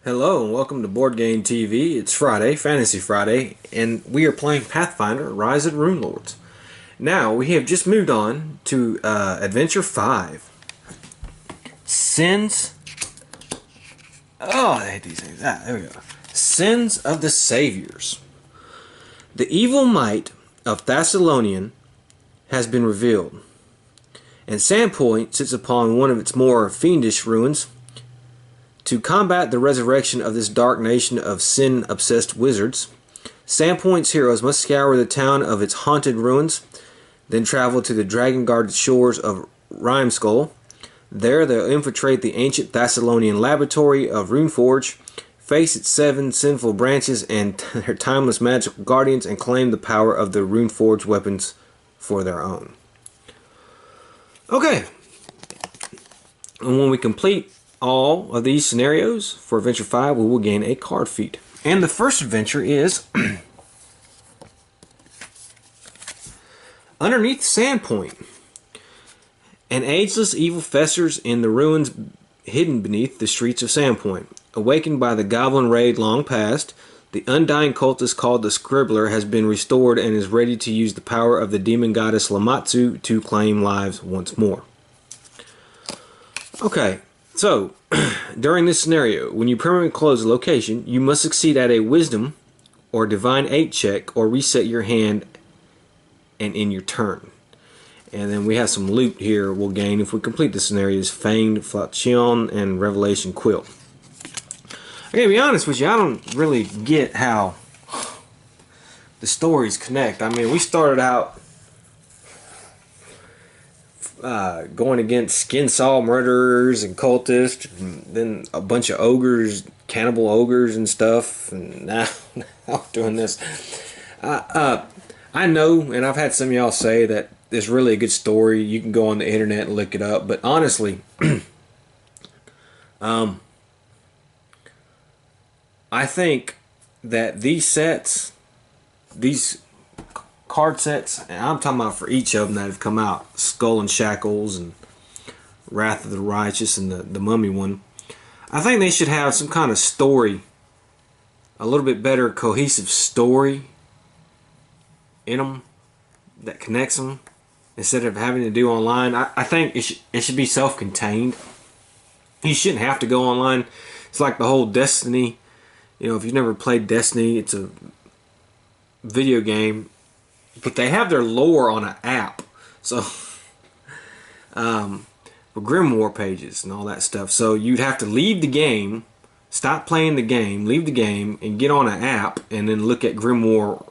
Hello and welcome to Boardgame TV. It's Friday, Fantasy Friday, and we are playing Pathfinder: Rise of Runelords. Now we have just moved on to Adventure 5. Sins. Oh, I hate these things. There we go. Sins of the Saviors. The evil might of Thessalonian has been revealed, and Sandpoint sits upon one of its more fiendish ruins. To combat the resurrection of this dark nation of sin-obsessed wizards, Sandpoint's heroes must scour the town of its haunted ruins, then travel to the dragon-guarded shores of Rimeskull. There they'll infiltrate the ancient Thessalonian laboratory of Runeforge, face its 7 sinful branches and their timeless magical guardians, and claim the power of the Runeforge weapons for their own. Okay, and when we complete all of these scenarios for Adventure 5, we will gain a card feat. And the first adventure is Underneath Sandpoint. An ageless evil festers in the ruins hidden beneath the streets of Sandpoint. Awakened by the goblin raid long past, the undying cultist called the Scribbler has been restored and is ready to use the power of the demon goddess Lamatsu to claim lives once more. Okay. So, during this scenario, when you permanently close a location, you must succeed at a Wisdom or Divine 8 check or reset your hand and in your turn. And then we have some loot here we'll gain if we complete the scenarios: Fanged Flachion and Revelation Quill. I gotta be honest with you, I don't really get how the stories connect. I mean, we started out going against skin saw murderers and cultists, and then a bunch of ogres, cannibal ogres and stuff, and now doing this. I know, and I've had some of y'all say that it's really a good story. You can go on the internet and look it up, but honestly, I think that these card sets, and I'm talking about for each of them that have come out, Skull and Shackles and Wrath of the Righteous and the Mummy one, I think they should have some kind of story, a little bit better cohesive story in them that connects them instead of having to do online. I think it should be self-contained. You shouldn't have to go online. It's like the whole Destiny. You know, if you've never played Destiny, it's a video game, but they have their lore on an app. So, for Grimoire pages and all that stuff. So you'd have to leave the game, stop playing the game, leave the game, and get on an app, and then look at Grimoire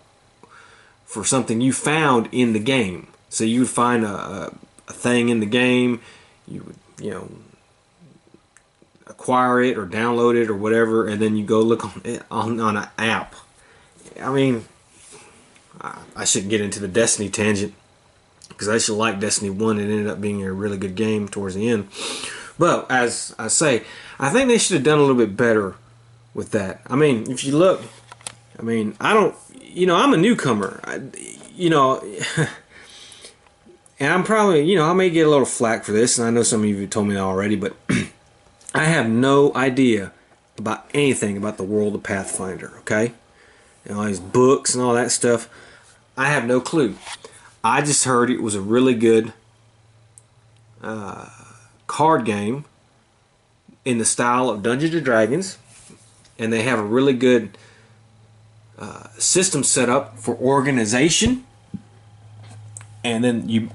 for something you found in the game. So you would find a thing in the game, you would, acquire it or download it or whatever, and then you go look on it on an app. I mean, I shouldn't get into the Destiny tangent because I used to like Destiny 1. It ended up being a really good game towards the end. But as I say, I think they should have done a little bit better with that. I mean, if you look, I mean, I'm a newcomer, and I'm probably, I may get a little flack for this, and I know some of you have told me that already, but I have no idea about anything about the world of Pathfinder, okay? All these books and all that stuff. I have no clue. I just heard it was a really good card game in the style of Dungeons and Dragons, and they have a really good system set up for organization, and then you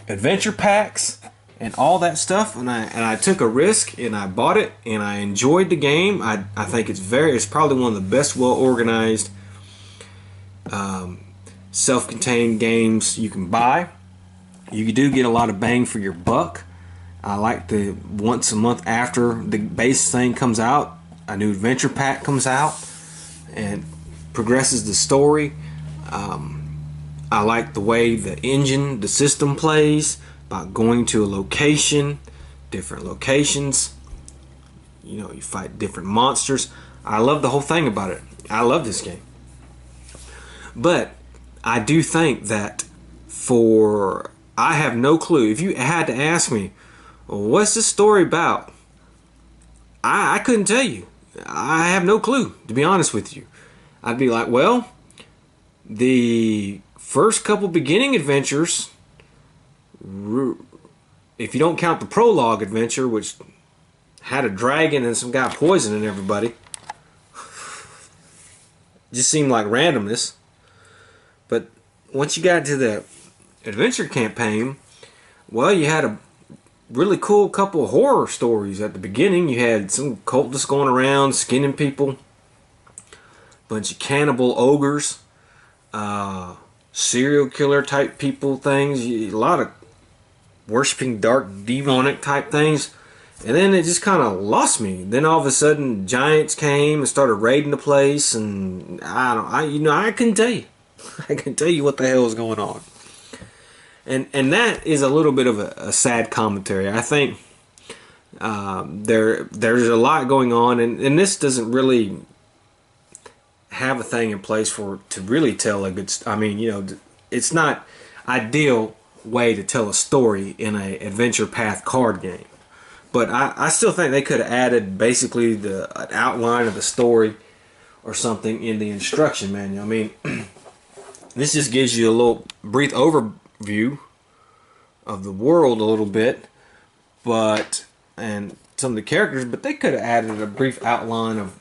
adventure packs and all that stuff. And I took a risk and I bought it and I enjoyed the game. I think it's probably one of the best well organized self-contained games you can buy. You do get a lot of bang for your buck. I like the once a month after the base thing comes out, a new adventure pack comes out and progresses the story. I like the way the system plays, about going to a location, different locations. You fight different monsters. I love the whole thing about it. I love this game. But I do think that I have no clue. If you had to ask me, what's this story about? I couldn't tell you. I have no clue, to be honest with you. I'd be like, well, the first couple beginning adventures, if you don't count the prologue adventure, which had a dragon and some guy poisoning everybody, just seemed like randomness. But once you got to the adventure campaign, well, you had a really cool couple of horror stories at the beginning. You had some cultists going around skinning people, bunch of cannibal ogres, serial killer type people things, a lot of worshipping dark demonic type things. And then it just kind of lost me. Then all of a sudden giants came and started raiding the place, and I couldn't tell you. I can tell you what the hell is going on. And that is a little bit of a sad commentary. I think there's a lot going on, and this doesn't really have a thing in place to really tell a good. I mean, it's not ideal way to tell a story in a adventure path card game. But I still think they could have added basically an outline of the story or something in the instruction manual. I mean, this just gives you a little brief overview of the world a little bit, and some of the characters, but they could have added a brief outline of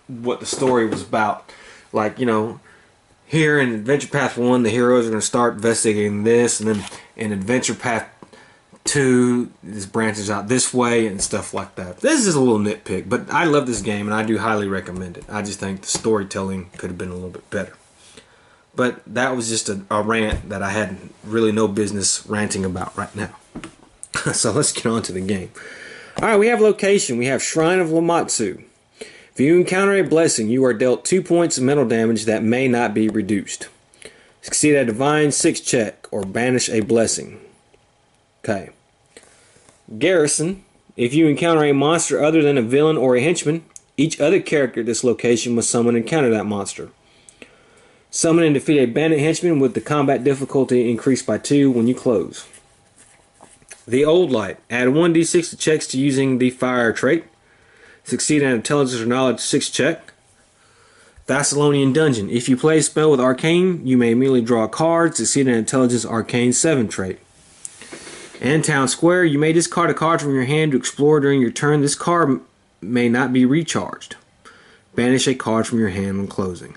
what the story was about. Like, here in Adventure Path 1, the heroes are going to start investigating this, and then in Adventure Path 2, this branches out this way and stuff like that. This is a little nitpick, but I love this game and I do highly recommend it. I just think the storytelling could have been a little bit better. But that was just a rant that I had really no business ranting about right now. So let's get on to the game. Alright, we have location. We have Shrine of Lamatsu. If you encounter a blessing, you are dealt 2 points of mental damage that may not be reduced. Succeed a Divine 6 check or banish a blessing. Okay. Garrison. If you encounter a monster other than a villain or a henchman, each other character at this location must summon and counter that monster. Summon and defeat a bandit henchman with the combat difficulty increased by 2 when you close. The Old Light. Add 1d6 to checks to using the fire trait. Succeed an intelligence or knowledge 6 check. Thessalonian Dungeon. If you play a spell with arcane, you may immediately draw a card. Succeed an intelligence arcane 7 trait. And Town Square. You may discard a card from your hand to explore during your turn. This card may not be recharged. Banish a card from your hand when closing.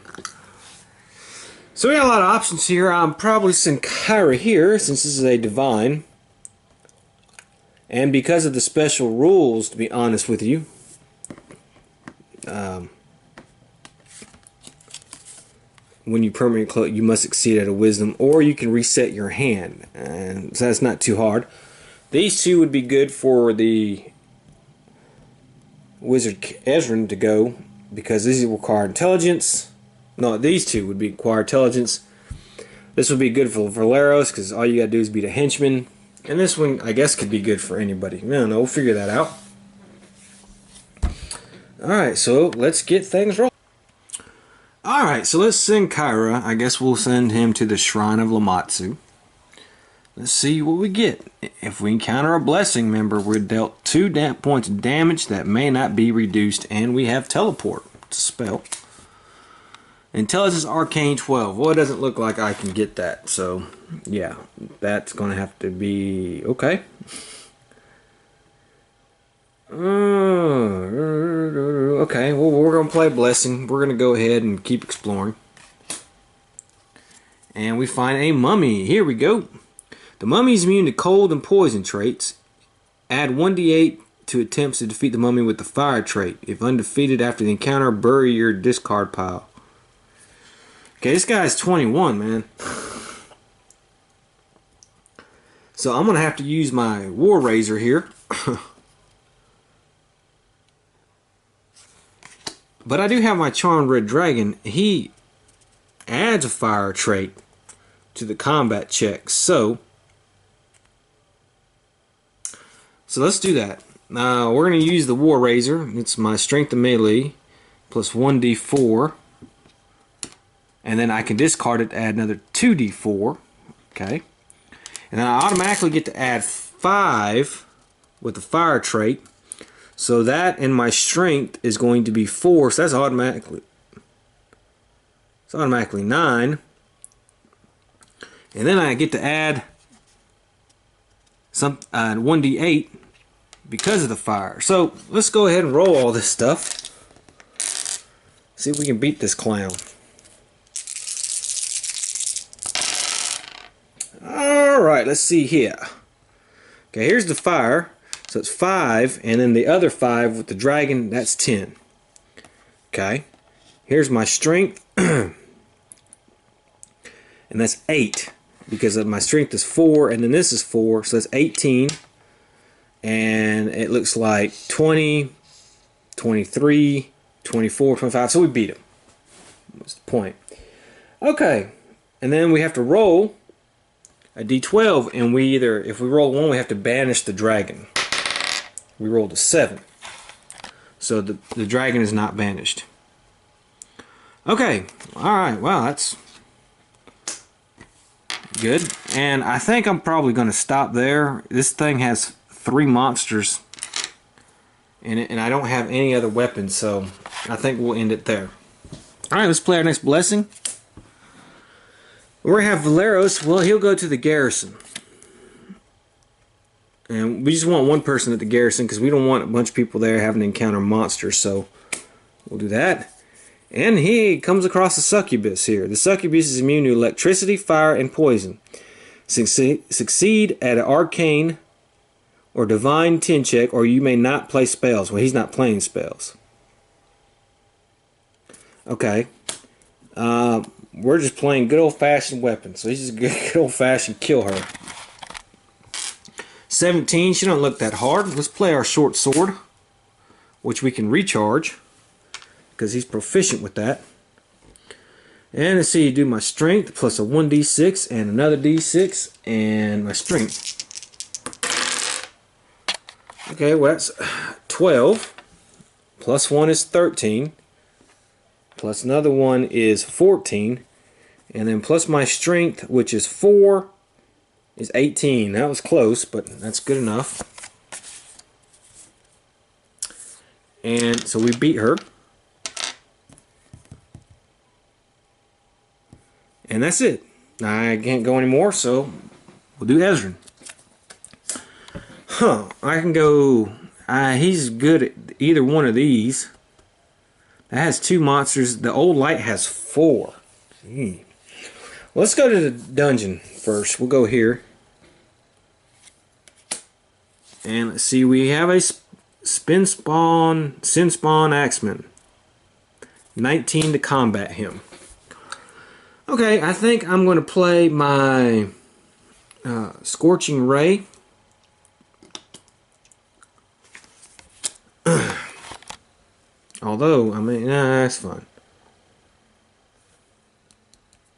So we got a lot of options here. I'm probably send Kyra here since this is a divine. And because of the special rules, to be honest with you, when you permanently close, you must succeed at a wisdom, or you can reset your hand, and so that's not too hard. These two would be good for the Wizard Ezrin to go, because these require intelligence. No, these two would be require intelligence. This would be good for Valeros, because all you gotta do is beat a henchman. And this one, I guess, could be good for anybody. I don't know, we'll figure that out. Alright, so let's get things rolling. Alright, so let's send Kyra. I guess we'll send him to the Shrine of Lamatsu. Let's see what we get. If we encounter a blessing member, we're dealt 2 points of damage that may not be reduced, and we have teleport. It's a spell. Intelligence Arcane 12. Well, it doesn't look like I can get that, so yeah, that's going to have to be okay. Okay, well, we're going to play Blessing. We're going to go ahead and keep exploring. And we find a mummy. Here we go. The mummy is immune to cold and poison traits. Add 1d8 to attempts to defeat the mummy with the fire trait. If undefeated after the encounter, bury your discard pile. Okay, this guy's 21, man. So I'm going to have to use my War Razor here. But I do have my Charmed Red Dragon. He adds a fire trait to the combat check. So let's do that. We're going to use the War Razor. It's my Strength of Melee plus 1d4. And then I can discard it to add another 2d4. Okay. And then I automatically get to add 5 with the fire trait. So that and my strength is going to be 4, so that's automatically 9. And then I get to add some 1d8 because of the fire. So let's go ahead and roll all this stuff. See if we can beat this clown. Alright, let's see here. Okay, here's the fire. So it's 5, and then the other 5 with the dragon, that's 10. Okay, here's my strength, and that's 8, because of my strength is 4, and then this is 4, so that's 18. And it looks like 20, 23, 24, 25, so we beat him. What's the point? Okay, and then we have to roll a d12, and if we roll 1, we have to banish the dragon. We rolled a 7. So the dragon is not banished. Okay, alright, well, that's good. And I think I'm probably going to stop there. This thing has 3 monsters in it, and I don't have any other weapons, so I think we'll end it there. Alright, let's play our next blessing. We're going to have Valeros. Well, he'll go to the garrison. And we just want one person at the garrison because we don't want a bunch of people there having to encounter monsters, so we'll do that. And he comes across a succubus here. The succubus is immune to electricity, fire, and poison. Succeed at an arcane or divine 10 check, or you may not play spells. Well, he's not playing spells. Okay. We're just playing good old-fashioned weapons. So he's just good old-fashioned kill her. 17, she don't look that hard. Let's play our short sword, which we can recharge because he's proficient with that. And let's see, do my strength plus a 1d6 and another d6 and my strength. Okay, well that's 12 plus 1 is 13 plus another one is 14, and then plus my strength, which is 4, is 18. That was close, but that's good enough. And so we beat her. And that's it. I can't go anymore, so we'll do Ezran. I can go... he's good at either one of these. That has 2 monsters. The old light has 4. Gee. Let's go to the dungeon first. We'll go here. And let's see, we have a sin spawn axeman. 19 to combat him. Okay, I think I'm going to play my Scorching Ray. Although, I mean, that's fine.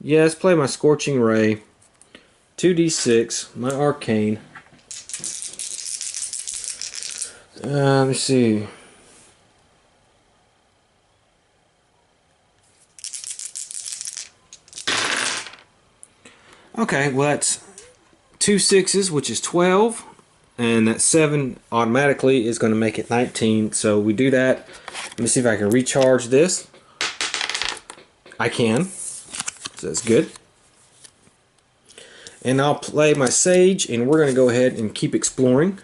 Yeah, let's play my Scorching Ray. 2d6, my arcane. Let me see. Okay, well that's 2 6s, which is 12, and that 7 automatically is going to make it 19. So we do that. Let me see if I can recharge this. I can. So that's good. And I'll play my Sage, and we're going to go ahead and keep exploring.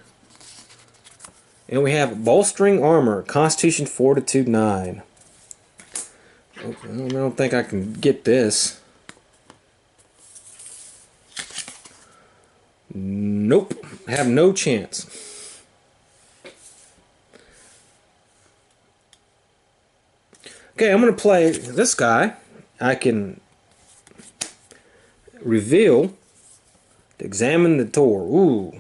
And we have Bolstering Armor, Constitution Fortitude 9. I don't think I can get this. Nope, have no chance. Okay, I'm going to play this guy. I can reveal to examine the door. Ooh.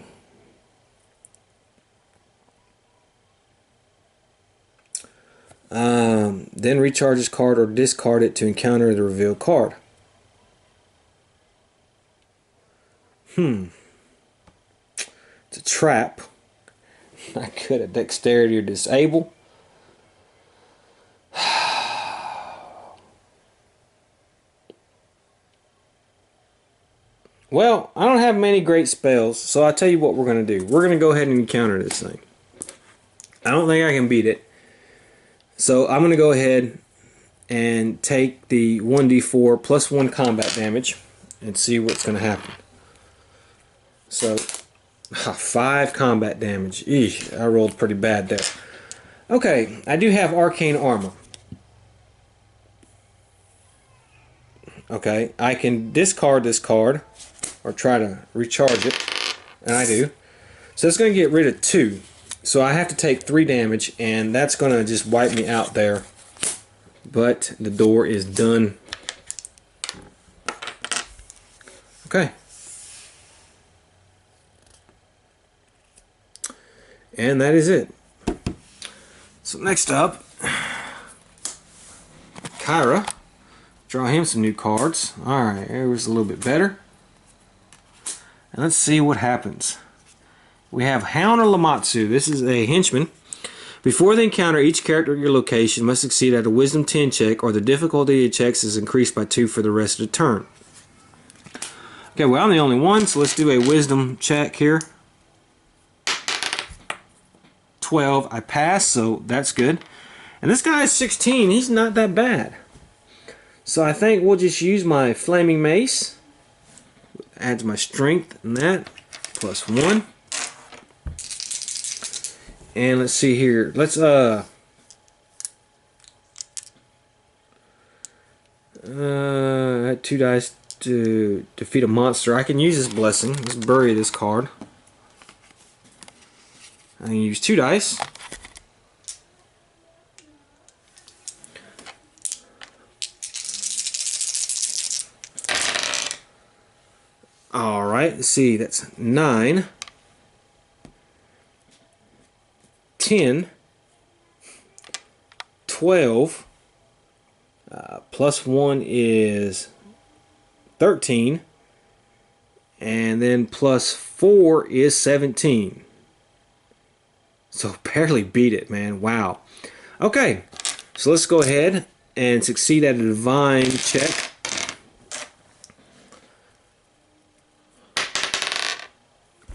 Then recharge this card or discard it to encounter the revealed card. It's a trap. Not good at dexterity or disable. Well, I don't have many great spells, so I'll tell you what we're going to do. We're going to go ahead and encounter this thing. I don't think I can beat it. So I'm going to go ahead and take the 1d4 plus 1 combat damage and see what's going to happen. So 5 combat damage. Eesh, I rolled pretty bad there. Okay, I do have arcane armor. Okay, I can discard this card or try to recharge it, and I do. So it's going to get rid of 2. So I have to take 3 damage, and that's going to just wipe me out there. But the door is done. Okay. And that is it. So next up, Kyra. Draw him some new cards. Alright, it was a little bit better. And let's see what happens. We have Hound or Lamatsu. This is a henchman. Before the encounter, each character at your location must succeed at a Wisdom 10 check, or the difficulty of checks is increased by 2 for the rest of the turn. Okay, well, I'm the only one, so let's do a Wisdom check here. 12. I pass, so that's good. And this guy is 16. He's not that bad. So I think we'll just use my Flaming Mace. Adds my strength and that. Plus 1. And let's see here. Let's add 2 dice to defeat a monster. I can use this blessing. Let's bury this card. I can use 2 dice. Alright, let's see. That's 9. 10, 12, plus 1 is 13, and then plus 4 is 17. So barely beat it, man. Wow. Okay, so let's go ahead and succeed at a divine check.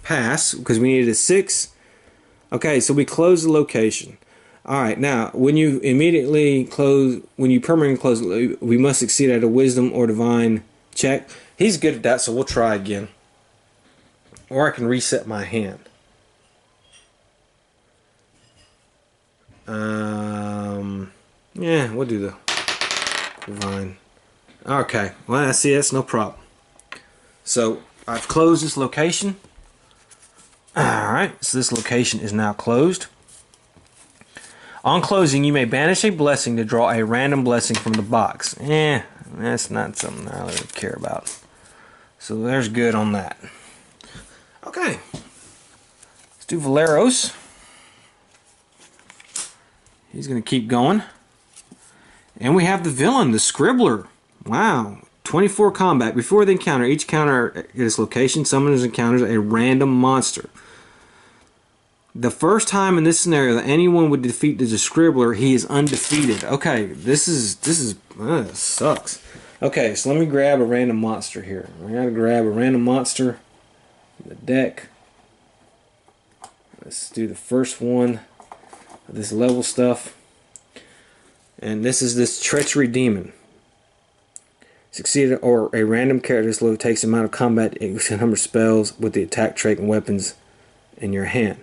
Pass, because we needed a 6. Okay, so we close the location. Alright, now, when you permanently close, we must succeed at a Wisdom or Divine check. He's good at that, so we'll try again. Or I can reset my hand. Yeah, we'll do the Divine. Okay, well, I see, that's no problem. So, I've closed this location. Alright, so this location is now closed. On closing, you may banish a blessing to draw a random blessing from the box. That's not something I really care about. So there's good on that. Okay, let's do Valeros. He's going to keep going. And we have the villain, the Scribbler. Wow. 24 combat. Before the encounter, each counter at its location summons encounters a random monster. The first time in this scenario that anyone would defeat the Scribbler, he is undefeated. Okay, this sucks. Okay, so let me grab a random monster here. I gotta grab a random monster in the deck. Let's do the first one of this level stuff. And this is this Treachery Demon. Succeeded or a random character this level takes the amount of combat equals the number of spells with the attack trait and weapons in your hand.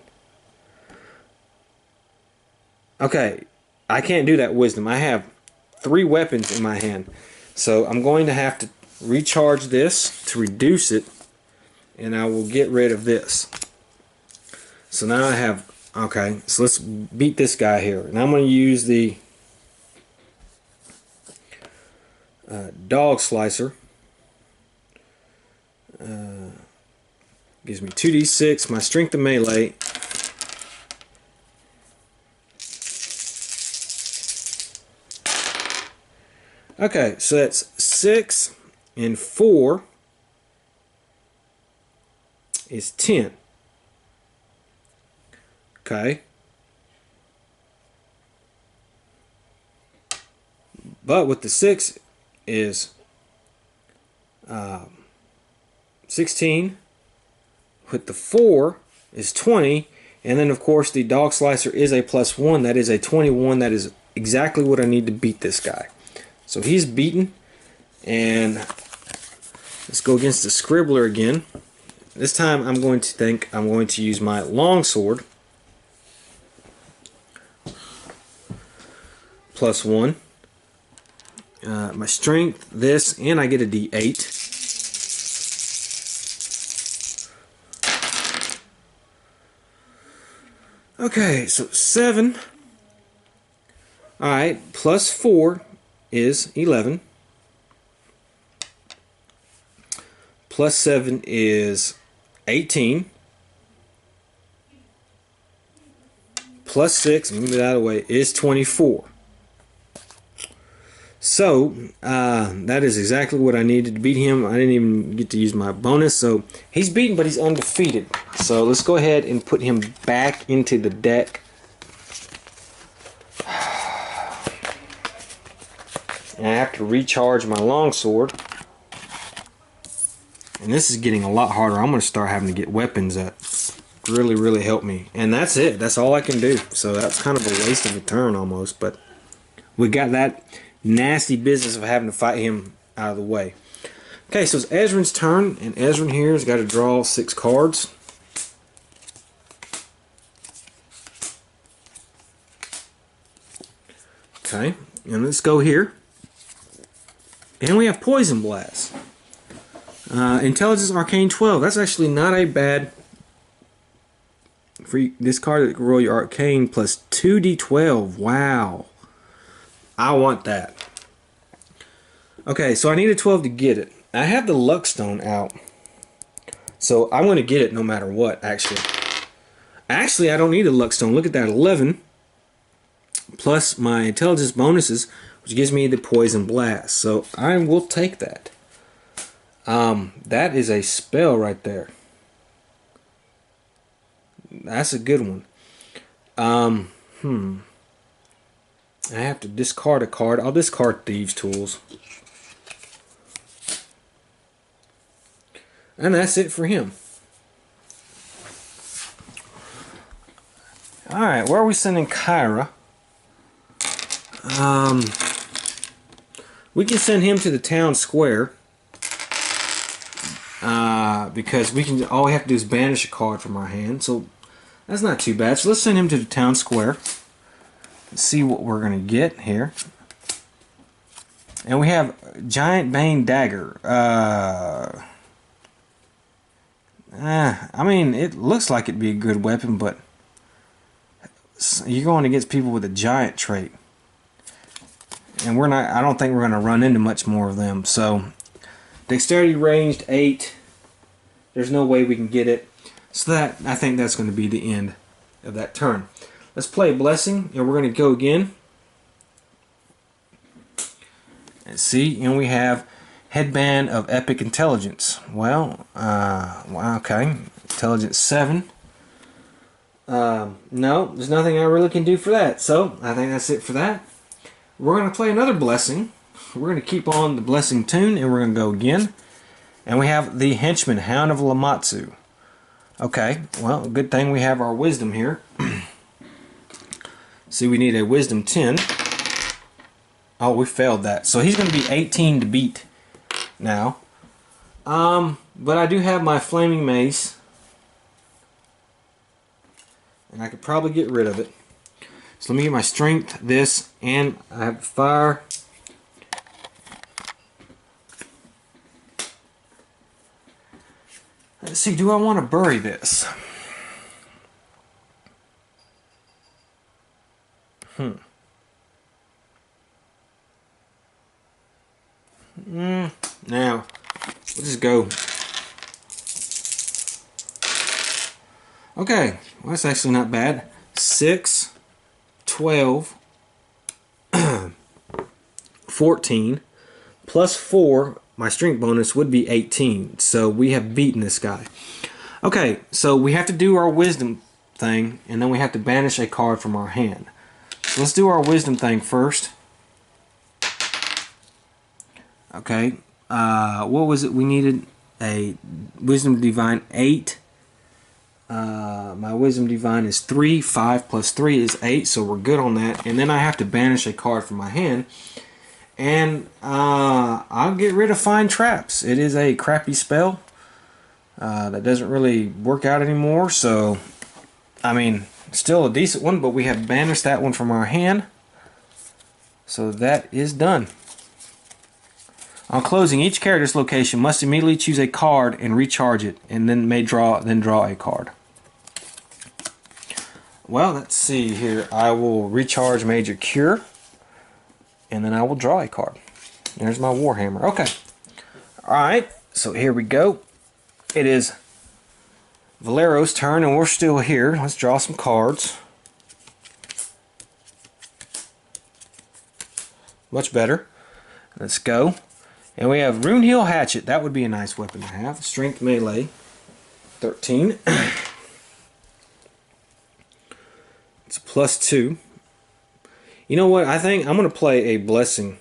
Okay, I can't do that Wisdom. I have 3 weapons in my hand. So I'm going to have to recharge this to reduce it, and I will get rid of this. So now I have, okay, so let's beat this guy here. And I'm going to use the Dog Slicer. Gives me 2d6, my strength and melee. Okay, so that's 6 and 4 is 10. Okay. But with the 6 is 16. With the 4 is 20. And then of course the dog slicer is a +1. That is a 21. That is exactly what I need to beat this guy. So he's beaten. And let's go against the scribbler again. This time I'm going to use my longsword. +1. My strength, this, and I get a D8. Okay, so 7. Alright, +4 is 11. +7 is 18. +6, move it out of the way, is 24. So, that is exactly what I needed to beat him. I didn't even get to use my bonus, so he's beaten, but he's undefeated. So let's go ahead and put him back into the deck. And I have to recharge my longsword. And this is getting a lot harder. I'm going to start having to get weapons that really help me. And that's it. That's all I can do. So that's kind of a waste of a turn almost. But we got that nasty business of having to fight him out of the way. Okay, so it's Ezran's turn, and Ezran here has got to draw 6 cards. Okay, and let's go here. And we have Poison Blast. Intelligence Arcane 12. That's actually not a bad... For this card that can roll your Arcane plus 2d12. Wow. I want that. Okay, so I need a 12 to get it. I have the Luckstone out. So I'm going to get it no matter what, actually. Actually, I don't need a Luckstone. Look at that, 11. Plus my intelligence bonuses, which gives me the Poison Blast. So I will take that. That is a spell right there. That's a good one. I have to discard a card. I'll discard Thieves' Tools. And that's it for him. Alright, where are we sending Kyra? We can send him to the town square. Because all we have to do is banish a card from our hand. So that's not too bad. So let's send him to the town square. See what we're going to get here. And we have Giant Bane Dagger. I mean, it looks like it'd be a good weapon, but you're going against people with a giant trait. And I don't think we're going to run into much more of them. So, Dexterity ranged 8. There's no way we can get it. So I think that's going to be the end of that turn. Let's play Blessing, and we're going to go again. Let's see, and we have Headband of Epic Intelligence. Well, okay, Intelligence 7. No, there's nothing I really can do for that. So I think that's it for that. We're going to play another Blessing. We're going to keep on the Blessing tune, and we're going to go again. And we have the Henchman, Hound of Lamatsu. Okay, well, good thing we have our Wisdom here. See, we need a Wisdom 10. Oh, we failed that. So he's going to be 18 to beat now. But I do have my Flaming Mace. And I could probably get rid of it. So let me get my Strength, this, and I have Fire. Let's see, do I want to bury this? Now, we'll just go. Okay, well, that's actually not bad. 6, 12, 14, plus 4, my strength bonus would be 18. So we have beaten this guy. Okay, so we have to do our wisdom thing, and then we have to banish a card from our hand. So let's do our wisdom thing first. Okay, what was it? We needed a wisdom divine 8. My wisdom divine is 3. 5 plus 3 is 8, so we're good on that. And then I have to banish a card from my hand. And I'll get rid of Find Traps. It is a crappy spell that doesn't really work out anymore. So, I mean, still a decent one, but we have banished that one from our hand. So that is done. On closing, each character's location must immediately choose a card and recharge it, and then draw a card. Well, let's see here. I will recharge Major Cure, and then I will draw a card. There's my Warhammer. Okay. Alright, so here we go. It is Valero's turn, and we're still here. Let's draw some cards. Much better. Let's go. And we have Runelords Hatchet. That would be a nice weapon to have. Strength melee, 13. It's a +2. You know what? I think I'm going to play a blessing.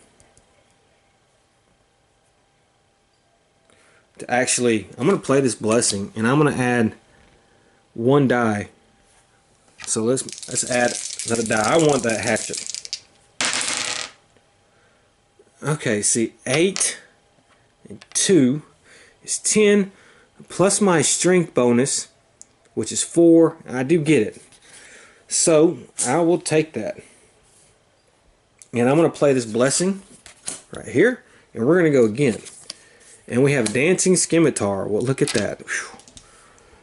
I'm going to play this blessing, and I'm going to add 1 die. So let's add another die. I want that hatchet. Okay, see, 8 and 2 is 10, plus my strength bonus, which is 4. I do get it. So, I will take that. And I'm going to play this blessing right here, and we're going to go again. And we have Dancing Scimitar. Well, look at that. Whew.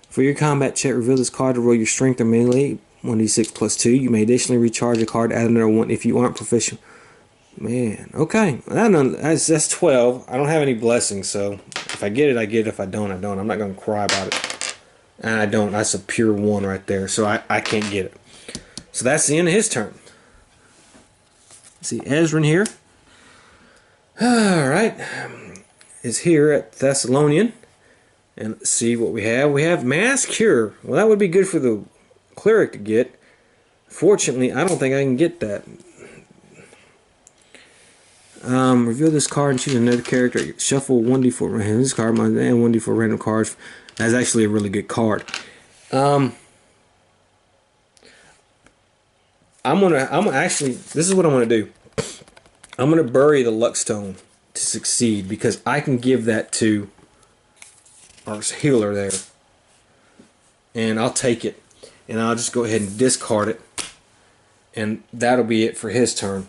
For your combat check, reveal this card to roll your strength or melee, 1d6 plus 2. You may additionally recharge a card, add another 1 if you aren't proficient. Man, okay. That's 12. I don't have any blessings, so if I get it, I get it. If I don't, I don't. I'm not going to cry about it. And I don't. That's a pure 1 right there, so I can't get it. So that's the end of his turn. See, Ezrin here. Alright. Is here at Thessalonian. And let's see what we have. We have Mass Cure. Well, that would be good for the cleric to get. Fortunately, I don't think I can get that. Reveal this card and choose another character. Shuffle 1d4 random. This card and 1d4 random cards. That's actually a really good card. I'm actually, this is what I'm gonna do. I'm gonna bury the Luckstone to succeed because I can give that to our healer there, and I'll take it, and I'll just go ahead and discard it, and that'll be it for his turn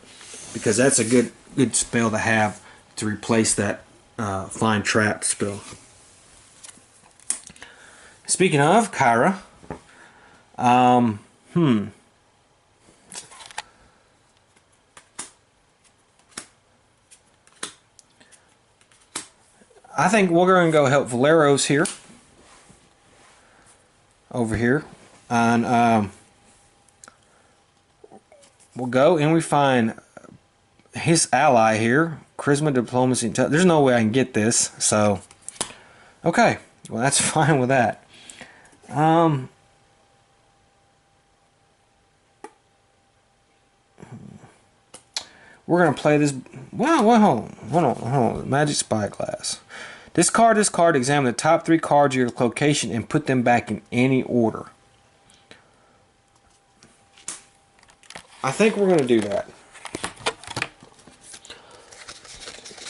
because that's a good spell to have to replace that Find Trap spell. Speaking of Kyra, I think we're going to go help Valero's here, over here, and we'll go and we find his ally here, Charisma, Diplomacy, there's no way I can get this, so okay, well that's fine with that. We're gonna play this. Well, hold on. Magic Spyglass. Discard this card. Examine the top 3 cards of your location and put them back in any order. I think we're gonna do that.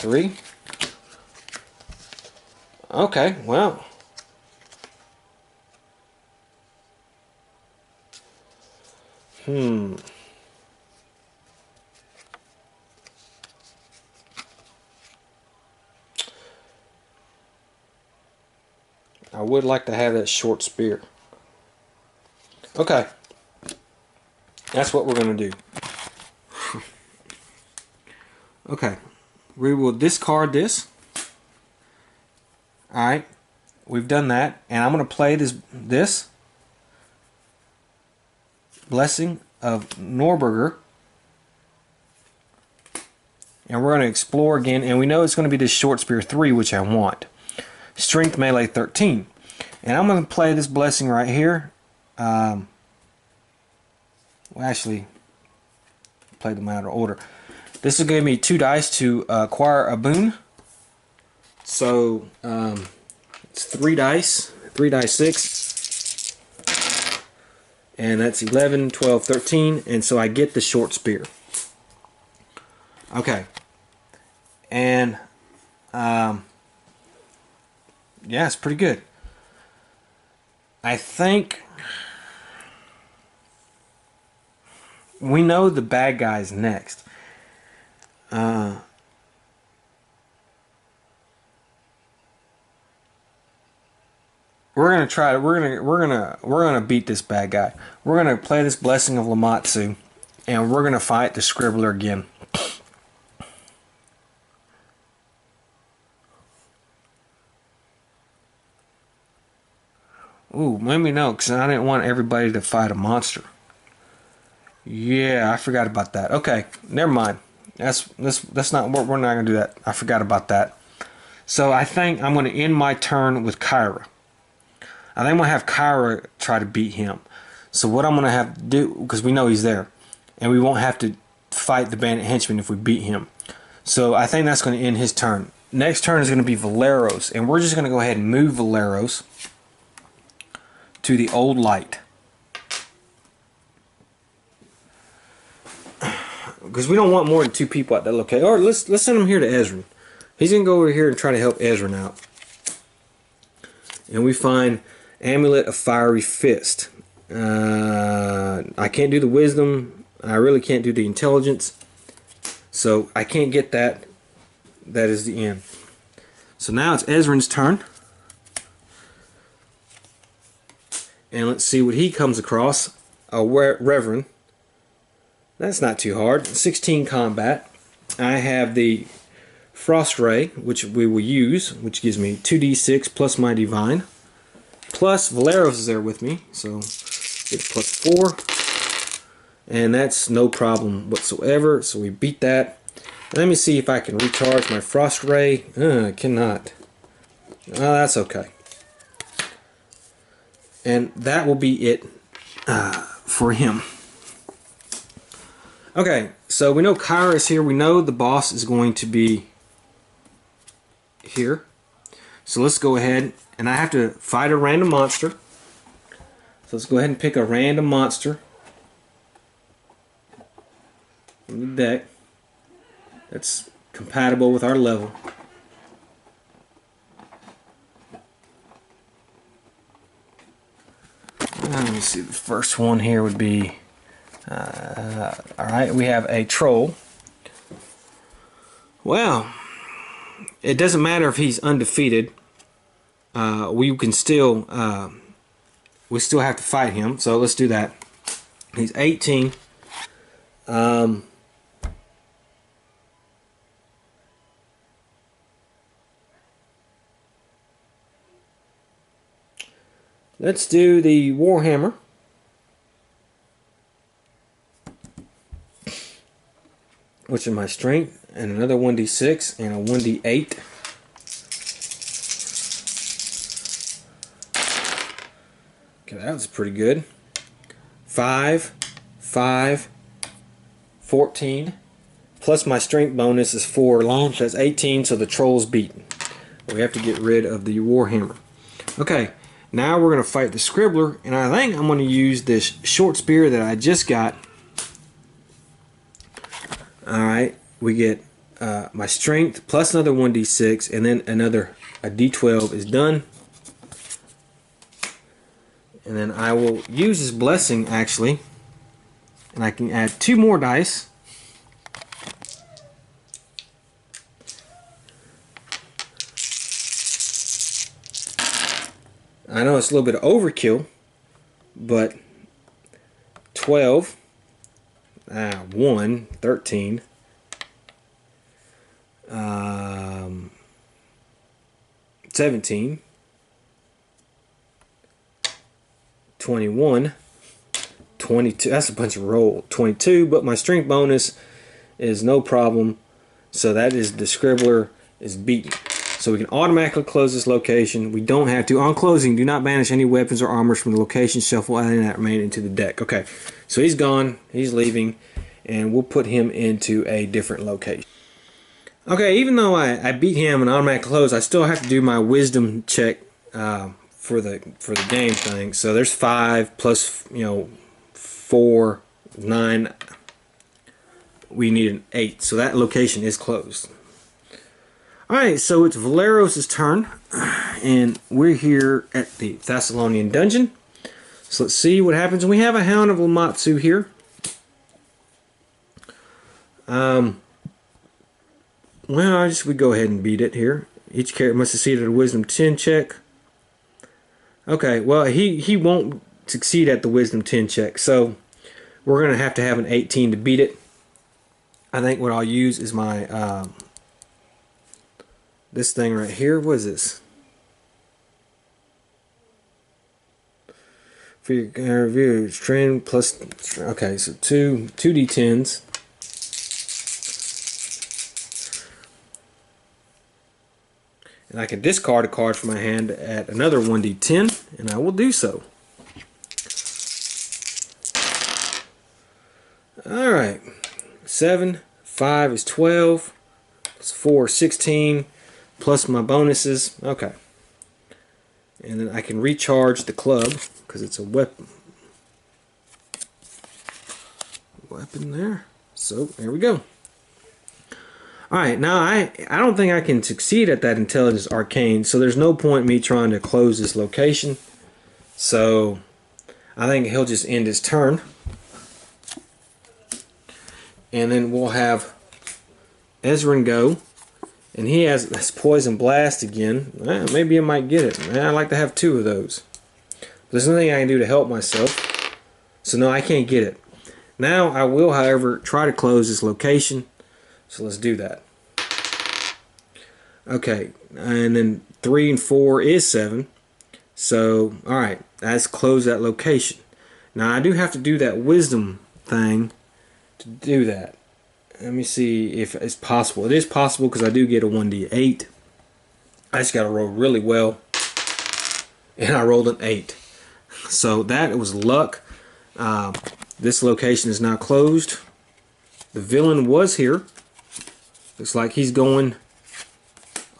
3. Okay, well. I would like to have that short spear. Okay. That's what we're going to do. Okay. We will discard this. Alright. We've done that. And I'm going to play this Blessing of Norberger. And we're going to explore again. And we know it's going to be this short spear 3, which I want. Strength melee 13. And I'm going to play this blessing right here. Well, actually, play them out of order. This will give me 2 dice to acquire a boon. So it's 3 dice. 3 dice 6. and that's 11, 12, 13, and so I get the short spear. Okay, and yeah, it's pretty good. I think we know the bad guy's next. We're gonna try. We're gonna beat this bad guy. We're gonna play this Blessing of Lamatsu, and we're gonna fight the Scribbler again. Ooh, maybe no, because I didn't want everybody to fight a monster. Yeah, I forgot about that. Okay, never mind. That's not. We're not gonna do that. I forgot about that. So I think I'm gonna end my turn with Kyra. I think I'm going to have Kyra try to beat him. So what I'm going to have to do, because we know he's there, and we won't have to fight the bandit henchman if we beat him. So I think that's going to end his turn. Next turn is going to be Valero's, and we're just going to go ahead and move Valero's to the old light. Because we don't want more than 2 people at that location. Or let's send him here to Ezra. He's going to go over here and try to help Ezra out. And we find Amulet of Fiery Fist. I can't do the wisdom. I really can't do the intelligence. So I can't get that. That is the end. So now it's Ezra's turn. And let's see what he comes across. A Reverend. That's not too hard. 16 combat. I have the Frost Ray, which we will use, which gives me 2d6 plus my Divine. Plus Valero's is there with me, so it's plus 4. And that's no problem whatsoever, so we beat that. Let me see if I can recharge my Frost Ray. I cannot. That's okay. And that will be it for him. Okay, so we know Kyra is here. We know the boss is going to be here. So let's go ahead, and I have to fight a random monster. So let's go ahead and pick a random monster from the deck that's compatible with our level. Let me see, the first one here would be, alright, we have a troll. Well, it doesn't matter if he's undefeated. We can still, we still have to fight him, so let's do that. He's 18. Let's do the Warhammer. Which is my strength, and another 1d6 and a 1d8. Okay, that was pretty good. 5, 5, 14. Plus my strength bonus is 4 launch. That's 18, so the troll's beaten. We have to get rid of the Warhammer. Okay, now we're going to fight the Scribbler, and I think I'm going to use this short spear that I just got. Alright, we get my strength plus another 1d6, and then a d12 is done. And then I will use this blessing actually, and I can add 2 more dice. I know it's a little bit of overkill, but 12, 1, 13, 17, 21, 22, that's a bunch of roll, 22, but my strength bonus is no problem, so that is the Scribbler is beaten. So we can automatically close this location. We don't have to. On closing, do not banish any weapons or armors from the location, shuffle any that remain into the deck. Okay, so he's gone, he's leaving, and we'll put him into a different location. Okay, even though I beat him and automatic close, I still have to do my wisdom check for the game thing. So there's 5 plus, 4, 9. We need an 8, so that location is closed. Alright, so it's Valeros' turn, and we're here at the Thessalonian dungeon. So let's see what happens. We have a Hound of Lamatsu here. Well, we go ahead and beat it here. Each character must succeed at a Wisdom 10 check. Okay, well, he won't succeed at the Wisdom 10 check, so we're going to have an 18 to beat it. I think what I'll use is my, this thing right here. What is this? For your review, trend plus, okay, so 2d10s. And I can discard a card from my hand at another 1d10, and I will do so. Alright. 7, 5 is 12, plus 4 is 16, plus my bonuses. Okay. And then I can recharge the club, because it's a weapon. Weapon there. So, there we go. Alright, now I don't think I can succeed at that Intelligence Arcane, so there's no point me trying to close this location. So, I think he'll just end his turn. And then we'll have Ezrin go. And he has this Poison Blast again. Maybe I might get it. I'd like to have 2 of those. There's nothing I can do to help myself. So no, I can't get it. Now I will, however, try to close this location. So let's do that. Okay, and then 3 and 4 is 7. So, alright, let's close that location. Now I do have to do that wisdom thing to do that. Let me see if it's possible. It is possible because I do get a 1d8. I just got to roll really well. And I rolled an 8. So that was luck. This location is now closed. The villain was here. Looks like he's going...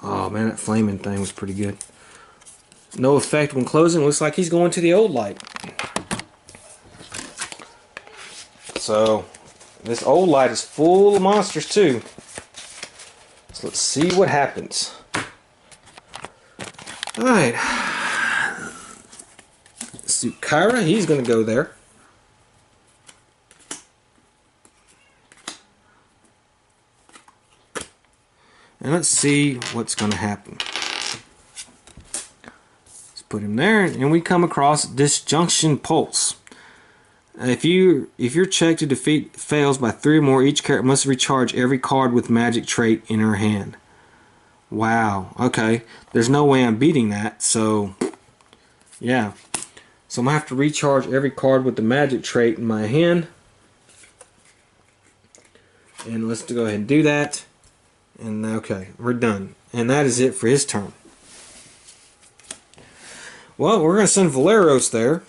Oh man, that flaming thing was pretty good. No effect when closing. Looks like he's going to the old light. So, this old light is full of monsters too. So let's see what happens. Alright. Let's do Kyra. He's going to go there. And let's see what's going to happen. Let's put him there, and we come across Disjunction Pulse. If your check to defeat fails by 3 or more, each character must recharge every card with magic trait in her hand. Wow. Okay. There's no way I'm beating that, so yeah. So I'm going to have to recharge every card with the magic trait in my hand. And let's go ahead and do that. And okay, we're done. And that is it for his turn. Well, we're going to send Valeros there.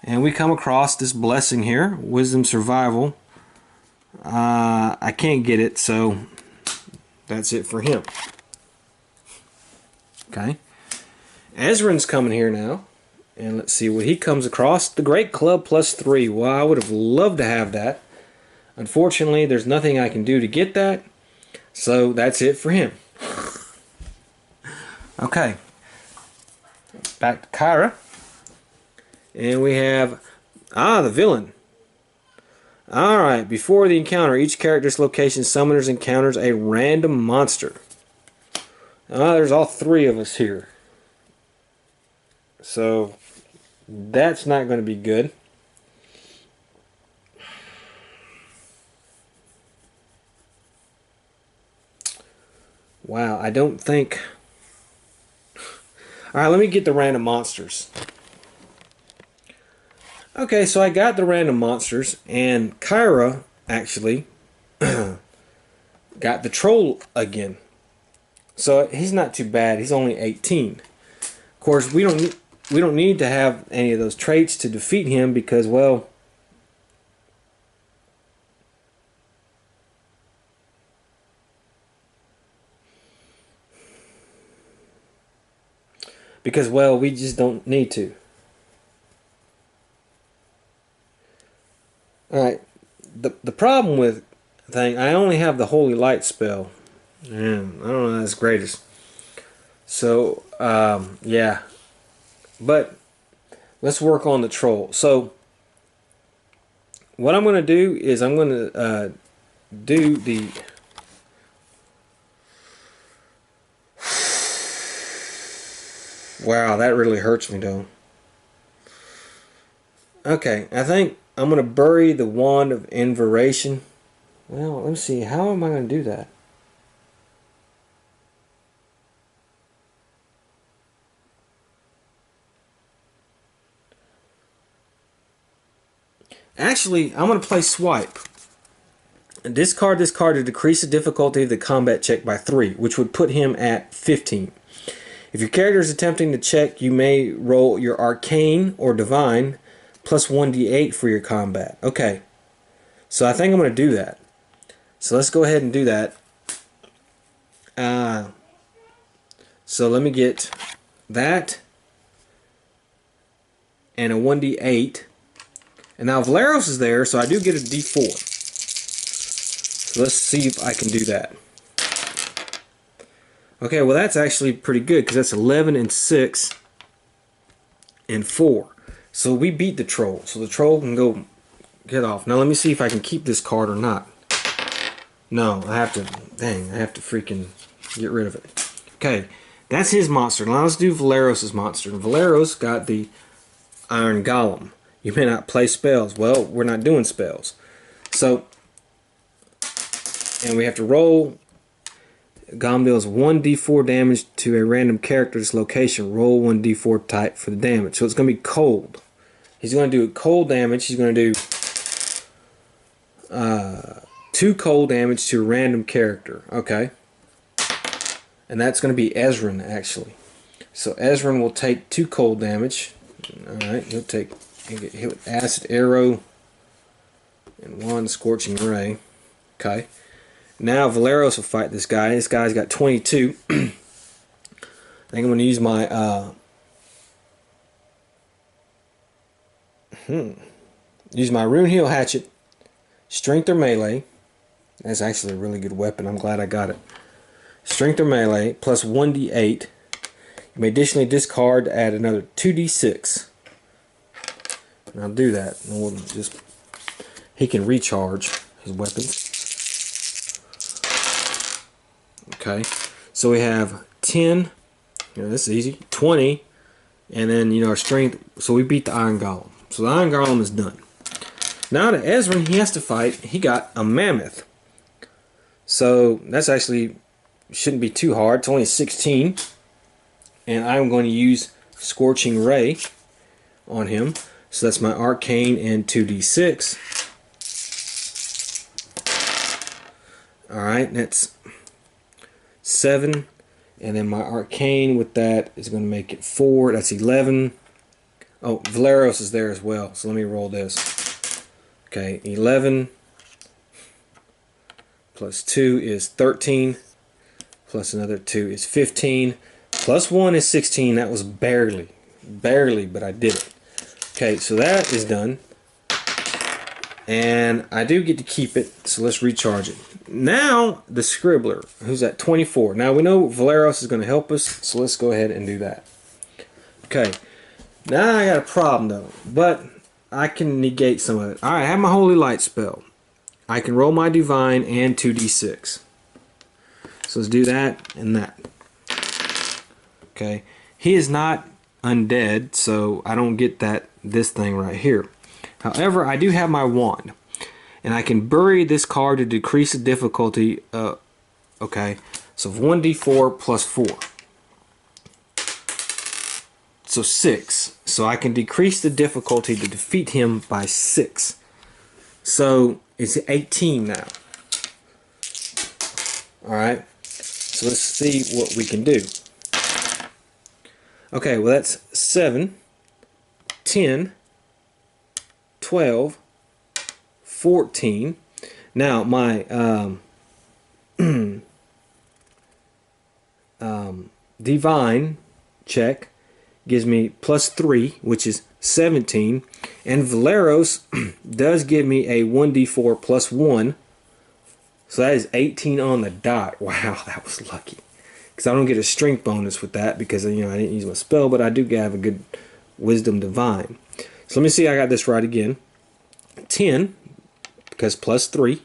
And we come across this blessing here, Wisdom Survival. I can't get it, so that's it for him. Okay. Ezrin's coming here now. And let's see what he comes across. The Great Club plus 3. Well, I would have loved to have that. Unfortunately, there's nothing I can do to get that, so that's it for him. Okay, back to Kyra, and we have the villain. Alright, before the encounter, each character's location summoners encounters a random monster. There's all 3 of us here, so that's not going to be good. Wow, I don't think... Alright, let me get the random monsters. Okay, so I got the random monsters, and Kyra, actually, got the troll again. So he's not too bad. He's only 18. Of course, we don't need to have any of those traits to defeat him because, well... Because, well, we just don't need to. the problem with thing, I only have the Holy Light spell, and I don't know that's greatest. So yeah, but let's work on the troll. So what I'm going to do is I'm going to do the wow, that really hurts me though. Okay, I think I'm going to bury the Wand of Invoration. Well, let me see. How am I going to do that? Actually, I'm going to play Swipe. Discard this card to decrease the difficulty of the combat check by 3, which would put him at 15. If your character is attempting to check, you may roll your Arcane or Divine plus 1d8 for your combat. Okay, so I think I'm going to do that. So let's go ahead and do that. So let me get that and a 1d8. And now Valeros is there, so I do get a d4. So let's see if I can do that. Okay, well that's actually pretty good because that's 11 and 6 and 4. So we beat the troll. So the troll can go get off. Now let me see if I can keep this card or not. No, I have to, dang, I have to freaking get rid of it. Okay, that's his monster. Now let's do Valeros' monster. Valeros got the Iron Golem. You may not play spells. Well, we're not doing spells. So, and we have to roll. Golem deals 1d4 damage to a random character's location. Roll 1d4 type for the damage. So it's going to be cold. He's going to do cold damage. He's going to do 2 cold damage to a random character. Okay. And that's going to be Ezran, actually. So Ezran will take 2 cold damage. Alright, he'll get hit with Acid Arrow and 1 Scorching Ray. Okay. Now Valeros will fight this guy. This guy's got 22. I think I'm going to use my use my Rune Heal Hatchet, Strength or Melee. That's actually a really good weapon. I'm glad I got it. Strength or Melee plus 1d8. You may additionally discard to add another 2d6. And I'll do that. And we'll just, he can recharge his weapons. Okay, so we have 10. This is easy. 20, and then our strength. So we beat the Iron Golem. So the Iron Golem is done. Now to Ezran, he has to fight. He got a Mammoth. So that's actually shouldn't be too hard. It's only 16. And I'm going to use Scorching Ray on him. So that's my Arcane and 2d6. Alright, that's 7. And then my Arcane with that is going to make it 4. That's 11. Oh, Valeros is there as well. So let me roll this. Okay, 11 plus 2 is 13. Plus another 2 is 15. Plus 1 is 16. That was barely, but I did it. Okay, so that is done. And I do get to keep it, so let's recharge it. Now, the Scribbler, who's at 24. Now, we know Valeros is going to help us, so let's go ahead and do that. Okay, now I got a problem, though, but I can negate some of it. Alright, I have my Holy Light spell. I can roll my Divine and 2d6. So let's do that and that. Okay, he is not undead, so I don't get this thing right here. However, I do have my wand, and I can bury this card to decrease the difficulty. Okay, so 1d4 plus 4. So 6. So I can decrease the difficulty to defeat him by 6. So it's 18 now. Alright, so let's see what we can do. Okay, well that's 7, 10, 12, 14. Now my Divine check gives me plus 3, which is 17. And Valeros does give me a 1d4 plus 1. So that is 18 on the dot. Wow, that was lucky. Because I don't get a strength bonus with that because, I didn't use my spell, but I do have a good wisdom divine. So let me see I got this right again. 10, because plus 3.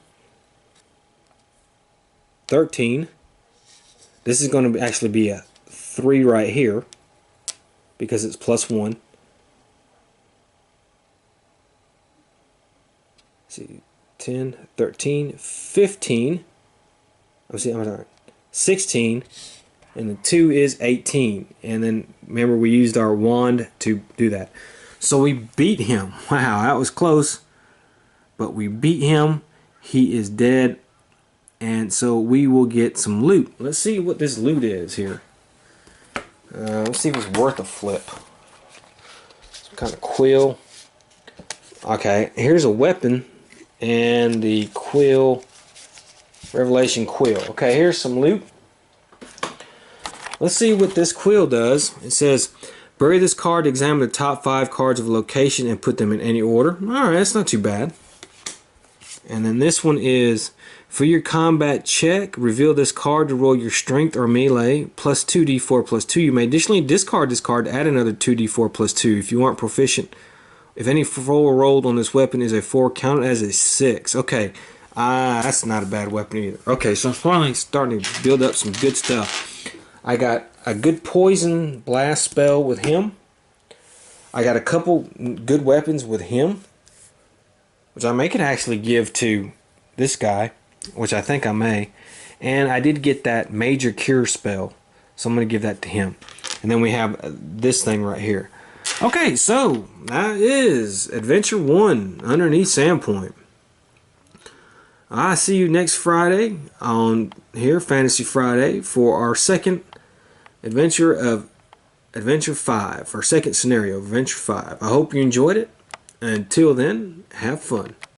13. This is going to actually be a 3 right here because it's plus 1. Let's see, 10, 13, 15. I'm sorry, 16, and the 2 is 18. And then remember we used our wand to do that. So we beat him. Wow, that was close. But we beat him. He is dead. And so we will get some loot. Let's see what this loot is here. Let's see if it's worth a flip. Some kind of quill. Okay, here's a weapon. And the quill. Revelation quill. Okay, here's some loot. Let's see what this quill does. It says, bury this card to examine the top 5 cards of a location and put them in any order. Alright, that's not too bad. And then this one is, for your combat check, reveal this card to roll your strength or melee plus 2d4 plus 2. You may additionally discard this card to add another 2d4 plus 2. If you aren't proficient, if any roll rolled on this weapon is a 4, count it as a 6. Okay, that's not a bad weapon either. Okay, so I'm finally starting to build up some good stuff. I got a good poison blast spell with him. I got a couple good weapons with him, which I may can actually give to this guy, which I think I may. And I did get that major cure spell, so I'm going to give that to him. And then we have this thing right here. Okay, so that is Adventure 1 underneath Sandpoint. I see you next Friday on here, Fantasy Friday, for our second adventure of Adventure 5, our second scenario of Adventure 5. I hope you enjoyed it. Until then, have fun.